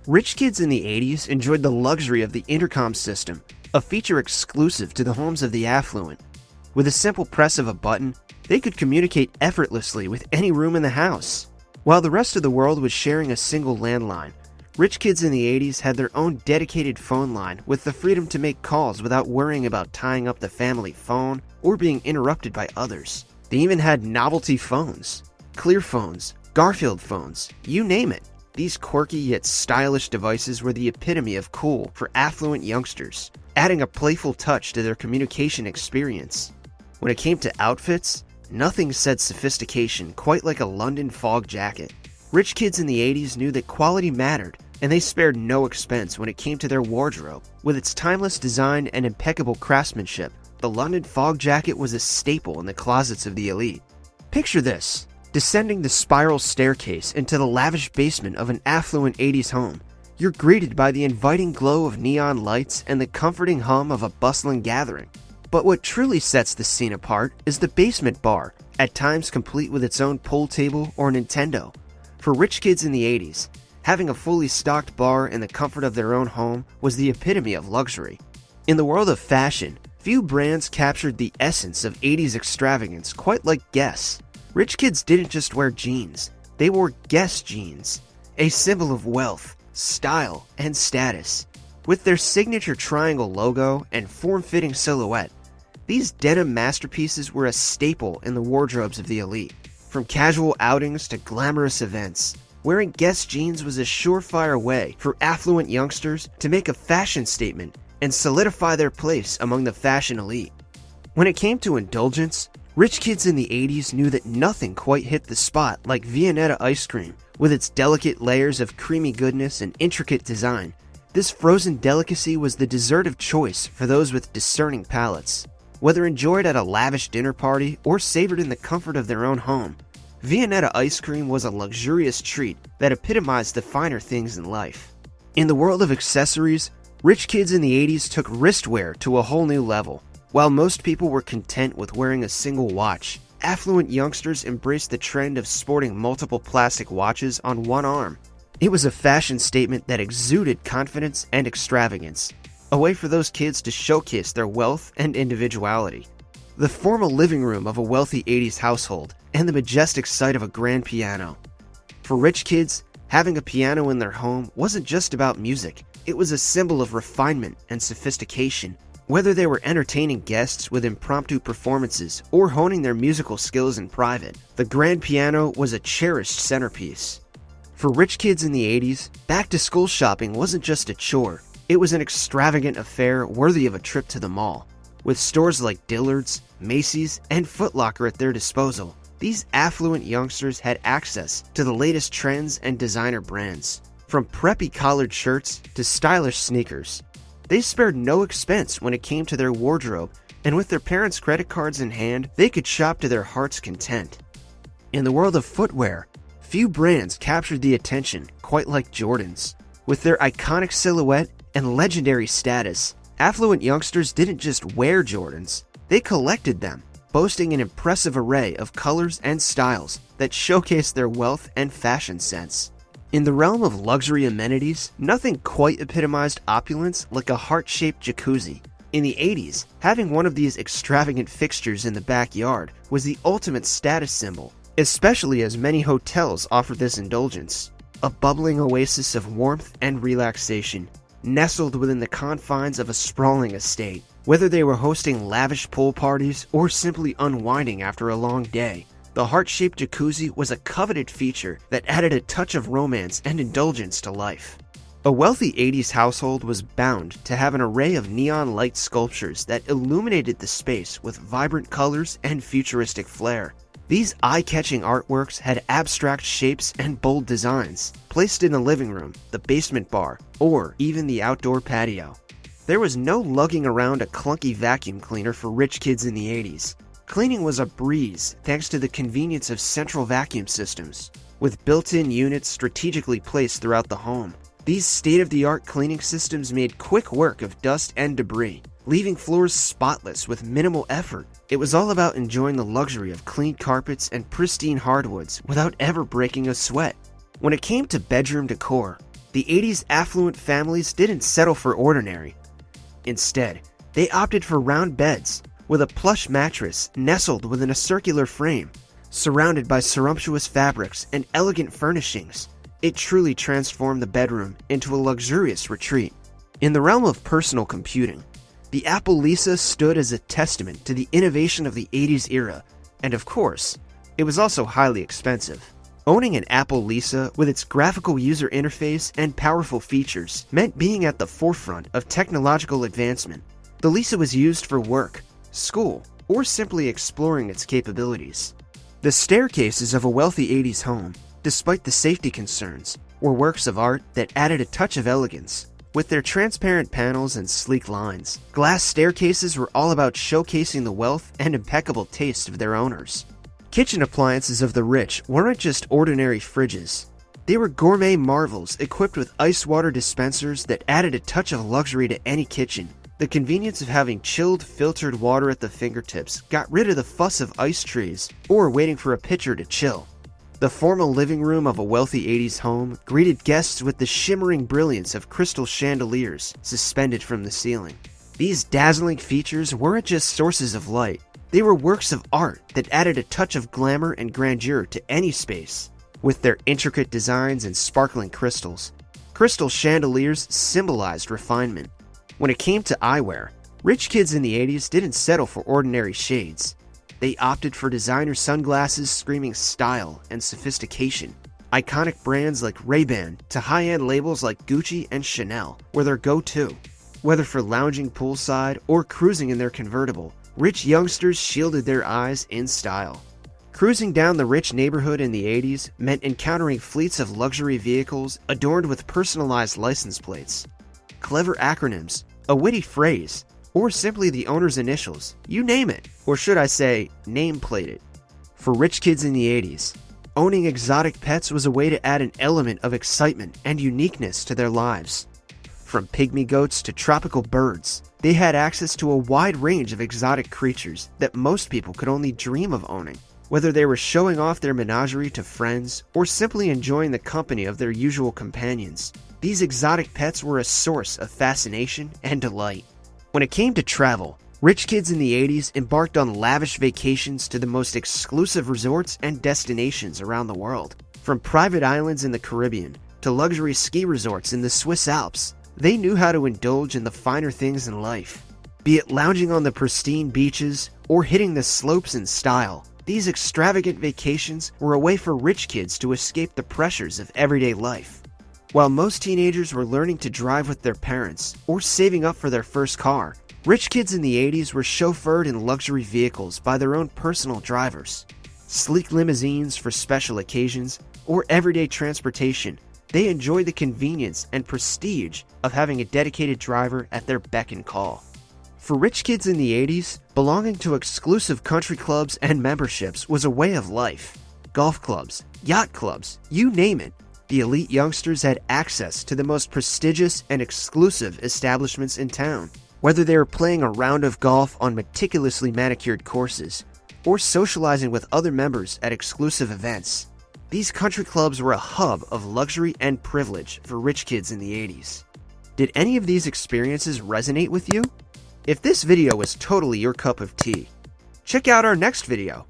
Rich kids in the 80s enjoyed the luxury of the Intercom system, a feature exclusive to the homes of the affluent. With a simple press of a button, they could communicate effortlessly with any room in the house. While the rest of the world was sharing a single landline, rich kids in the 80s had their own dedicated phone line with the freedom to make calls without worrying about tying up the family phone or being interrupted by others. They even had novelty phones, clear phones, Garfield phones, you name it. These quirky yet stylish devices were the epitome of cool for affluent youngsters, adding a playful touch to their communication experience. When it came to outfits, nothing said sophistication quite like a London fog jacket. Rich kids in the 80s knew that quality mattered, and they spared no expense when it came to their wardrobe. With its timeless design and impeccable craftsmanship, the London fog jacket was a staple in the closets of the elite. Picture this: descending the spiral staircase into the lavish basement of an affluent 80s home. You're greeted by the inviting glow of neon lights and the comforting hum of a bustling gathering. But what truly sets the scene apart is the basement bar, at times complete with its own pool table or Nintendo. For rich kids in the 80s, having a fully stocked bar in the comfort of their own home was the epitome of luxury. In the world of fashion, few brands captured the essence of 80s extravagance quite like Guess. Rich kids didn't just wear jeans, they wore Guess jeans, a symbol of wealth, style, and status. With their signature triangle logo and form-fitting silhouette, these denim masterpieces were a staple in the wardrobes of the elite. From casual outings to glamorous events, wearing Guess jeans was a surefire way for affluent youngsters to make a fashion statement and solidify their place among the fashion elite. When it came to indulgence, rich kids in the 80s knew that nothing quite hit the spot like Viennetta ice cream. With its delicate layers of creamy goodness and intricate design, this frozen delicacy was the dessert of choice for those with discerning palates. Whether enjoyed at a lavish dinner party or savored in the comfort of their own home, Viennetta ice cream was a luxurious treat that epitomized the finer things in life. In the world of accessories, rich kids in the 80s took wristwear to a whole new level. While most people were content with wearing a single watch, affluent youngsters embraced the trend of sporting multiple plastic watches on one arm. It was a fashion statement that exuded confidence and extravagance, a way for those kids to showcase their wealth and individuality. The formal living room of a wealthy 80s household and the majestic sight of a grand piano. For rich kids, having a piano in their home wasn't just about music, it was a symbol of refinement and sophistication. Whether they were entertaining guests with impromptu performances or honing their musical skills in private, the grand piano was a cherished centerpiece. For rich kids in the 80s, back-to-school shopping wasn't just a chore, it was an extravagant affair worthy of a trip to the mall. With stores like Dillard's, Macy's, and Foot Locker at their disposal, these affluent youngsters had access to the latest trends and designer brands. From preppy collared shirts to stylish sneakers, they spared no expense when it came to their wardrobe, and with their parents' credit cards in hand, they could shop to their heart's content. In the world of footwear, few brands captured the attention quite like Jordans. With their iconic silhouette and legendary status, affluent youngsters didn't just wear Jordans, they collected them, boasting an impressive array of colors and styles that showcased their wealth and fashion sense. In the realm of luxury amenities, nothing quite epitomized opulence like a heart-shaped jacuzzi. In the 80s, having one of these extravagant fixtures in the backyard was the ultimate status symbol, especially as many hotels offered this indulgence. A bubbling oasis of warmth and relaxation, nestled within the confines of a sprawling estate. Whether they were hosting lavish pool parties or simply unwinding after a long day, the heart-shaped jacuzzi was a coveted feature that added a touch of romance and indulgence to life. A wealthy 80s household was bound to have an array of neon light sculptures that illuminated the space with vibrant colors and futuristic flair. These eye-catching artworks had abstract shapes and bold designs, placed in the living room, the basement bar, or even the outdoor patio. There was no lugging around a clunky vacuum cleaner for rich kids in the 80s. Cleaning was a breeze thanks to the convenience of central vacuum systems, with built-in units strategically placed throughout the home. These state-of-the-art cleaning systems made quick work of dust and debris, leaving floors spotless with minimal effort. It was all about enjoying the luxury of clean carpets and pristine hardwoods without ever breaking a sweat. When it came to bedroom decor, the 80s affluent families didn't settle for ordinary. Instead, they opted for round beds with a plush mattress nestled within a circular frame, surrounded by sumptuous fabrics and elegant furnishings. It truly transformed the bedroom into a luxurious retreat. In the realm of personal computing, the Apple Lisa stood as a testament to the innovation of the 80s era, and of course, it was also highly expensive. Owning an Apple Lisa with its graphical user interface and powerful features meant being at the forefront of technological advancement. The Lisa was used for work, school, or simply exploring its capabilities. The staircases of a wealthy 80s home, despite the safety concerns, were works of art that added a touch of elegance. With their transparent panels and sleek lines, glass staircases were all about showcasing the wealth and impeccable taste of their owners. Kitchen appliances of the rich weren't just ordinary fridges. They were gourmet marvels equipped with ice water dispensers that added a touch of luxury to any kitchen. The convenience of having chilled, filtered water at the fingertips got rid of the fuss of ice trees or waiting for a pitcher to chill. The formal living room of a wealthy 80s home greeted guests with the shimmering brilliance of crystal chandeliers suspended from the ceiling. These dazzling features weren't just sources of light. They were works of art that added a touch of glamour and grandeur to any space. With their intricate designs and sparkling crystals, crystal chandeliers symbolized refinement. When it came to eyewear, rich kids in the 80s didn't settle for ordinary shades. They opted for designer sunglasses screaming style and sophistication. Iconic brands like Ray-Ban to high-end labels like Gucci and Chanel were their go-to. Whether for lounging poolside or cruising in their convertible, rich youngsters shielded their eyes in style. Cruising down the rich neighborhood in the 80s meant encountering fleets of luxury vehicles adorned with personalized license plates. Clever acronyms, a witty phrase, or simply the owner's initials, you name it, or should I say, name-plate it. For rich kids in the 80s, owning exotic pets was a way to add an element of excitement and uniqueness to their lives. From pygmy goats to tropical birds, they had access to a wide range of exotic creatures that most people could only dream of owning. Whether they were showing off their menagerie to friends or simply enjoying the company of their usual companions, these exotic pets were a source of fascination and delight. When it came to travel, rich kids in the 80s embarked on lavish vacations to the most exclusive resorts and destinations around the world. From private islands in the Caribbean to luxury ski resorts in the Swiss Alps, they knew how to indulge in the finer things in life. Be it lounging on the pristine beaches or hitting the slopes in style, these extravagant vacations were a way for rich kids to escape the pressures of everyday life. While most teenagers were learning to drive with their parents or saving up for their first car, rich kids in the 80s were chauffeured in luxury vehicles by their own personal drivers. Sleek limousines for special occasions or everyday transportation, they enjoyed the convenience and prestige of having a dedicated driver at their beck and call. For rich kids in the 80s, belonging to exclusive country clubs and memberships was a way of life. Golf clubs, yacht clubs, you name it. The elite youngsters had access to the most prestigious and exclusive establishments in town. Whether they were playing a round of golf on meticulously manicured courses or socializing with other members at exclusive events, these country clubs were a hub of luxury and privilege for rich kids in the 80s. Did any of these experiences resonate with you? If this video was totally your cup of tea, check out our next video.